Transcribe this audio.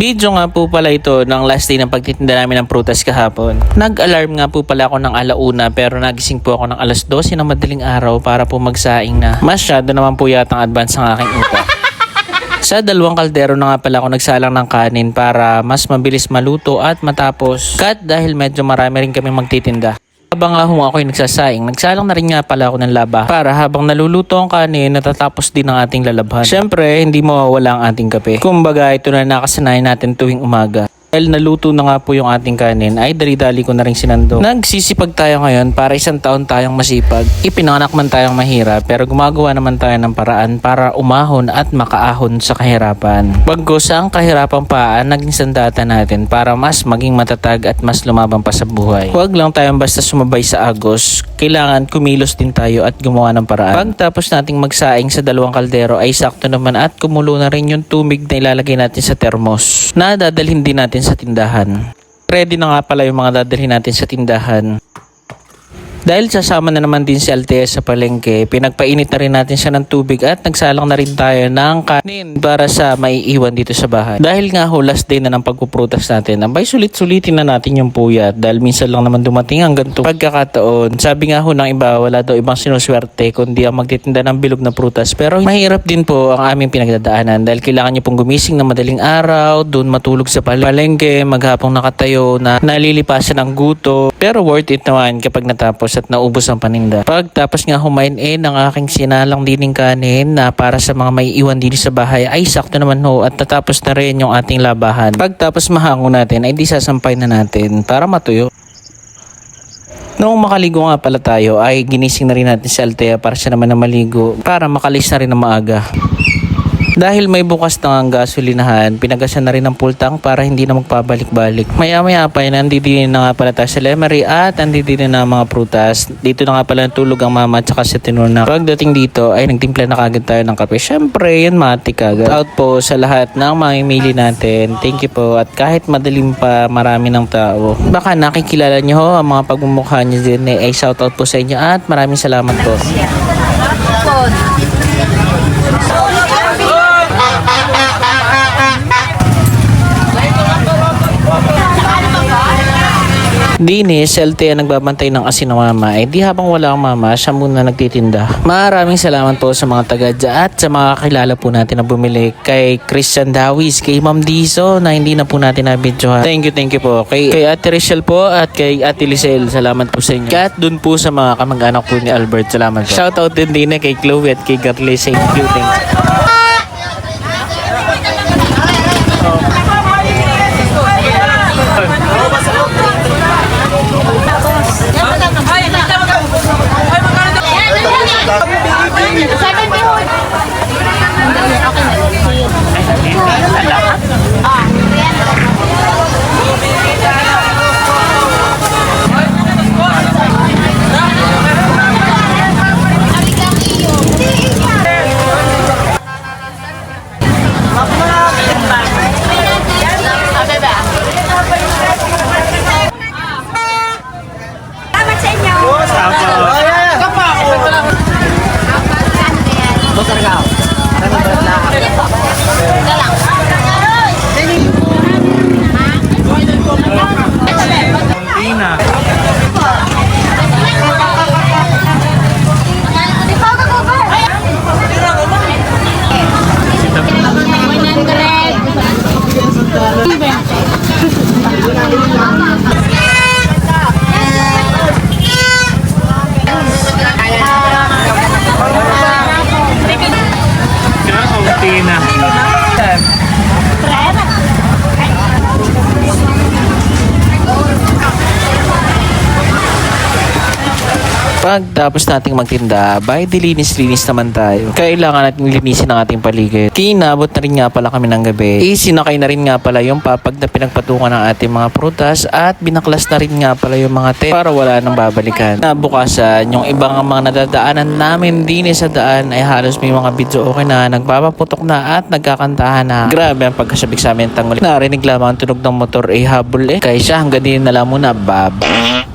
Video nga po pala ito ng last day ng pagtitinda namin ng prutas kahapon. Nag-alarm nga po pala ako ng alauna pero nagising po ako ng alas 12 ng madaling araw para po magsaing na. Masyado naman po yatang advance ang aking utak. Sa 2 kaldero na nga pala ako nagsalang ng kanin para mas mabilis maluto at matapos. Dahil medyo marami rin kami magtitinda. Habang ako'y nagsasaing, nagsalang na rin nga pala ako ng laba para habang naluluto ang kanin, natatapos din ang ating lalabhan. Siyempre, hindi mawawala ang ating kape. Kumbaga, ito na nakasanayan natin tuwing umaga. Dahil naluto na nga po yung ating kanin, ay dali-dali ko na rin sinando. Nagsisipag tayo ngayon para 1 taon tayong masipag. Ipinanganak man tayong mahirap pero gumagawa naman tayo ng paraan para umahon at makaahon sa kahirapan. Bagkus ang kahirapan pa ang naging sandata natin para mas maging matatag at mas lumabang pa sa buhay. Huwag lang tayong basta sumabay sa agos. Kailangan kumilos din tayo at gumawa ng paraan. Pagtapos nating magsaing sa 2 kaldero ay sakto naman at kumulo na rin yung tubig na ilalagay natin sa termos na dadalhin din natin sa tindahan. Ready na nga pala yung mga dadalhin natin sa tindahan. Dahil sasama na naman din si Altea sa palengke, pinagpainit na rin natin siya ng tubig at nagsalang na rin tayo ng kanin para sa maiiwan dito sa bahay. Dahil nga last day na ng pagpuprutas natin, abay sulit-sulitin na natin yung puyat dahil minsan lang naman dumating hanggang to pagkakataon. Sabi nga ng iba, wala daw ibang sinuswerte kundi ang magtitinda ng bilog na prutas. Pero mahirap din po ang aming pinagdadaanan dahil kailangan nyo pong gumising ng madaling araw, doon matulog sa palengke, maghapong nakatayo na nalilipasan ng guto. Pero worth it naman kapag natapos at naubos ang paninda. Pagtapos nga humain ng aking sinalang dining kanin na para sa mga may iwan din sa bahay ay sakto naman at natapos na rin yung ating labahan. Pagtapos mahango natin ay di sasampay na natin para matuyo. Noong makaligo nga pala tayo ay ginising na rin natin si Altea para siya naman na maligo para makalis na rin na maaga. Dahil may bukas na ang gasolinahan, pinagasan na rin ang full tank para hindi na magpabalik-balik. Maya-maya pa nandito din na nga pala tayo sa Lemery at nandito din na mga prutas. Dito na nga pala tulog ang mama at saka si Tinuna. Pagdating dito ay nagtimpla na kagad tayo ng kape. Siyempre, yan matik kagad. Out po sa lahat ng mamimili natin. Thank you po. At kahit madaling pa marami ng tao, baka nakikilala nyo ang mga pagmumukha nyo din ay shout out po sa inyo at maraming salamat po. Dini, si Altea nagbabantay ng asin ng mama. Di habang wala ang mama, siya muna nagtitinda. Maraming salamat po sa mga taga-dya at sa mga kakilala po natin na bumili. Kay Christian Dawis, kay Ma'am Diso na hindi na po natin nabidyohan. Thank you po. Kay Ate Rachel po at kay Ate Lisel, salamat po sa inyo. At dun po sa mga kamag-anak po ni Albert, salamat po. Shoutout din din kay Chloe at kay Garly. Thank you. Pagtapos nating magtinda, by dilinis-linis naman tayo. Kailangan natin linisin ang ating paligid. Kinabot na rin nga pala kami ng gabi. Sinakay na rin nga pala yung papag na pinagpatungan ng ating mga prutas at binaklas na rin nga pala yung mga para wala nang babalikan. Nabukasan, yung ibang mga nadadaanan namin din sa daan ay halos may mga video okay na, nagpapaputok na at nagkakantahan na. Grabe ang pagkasabik sa amin tanggol. Narinig lamang ang tunog ng motor habol kaya siya hanggang din na lang muna. Baba.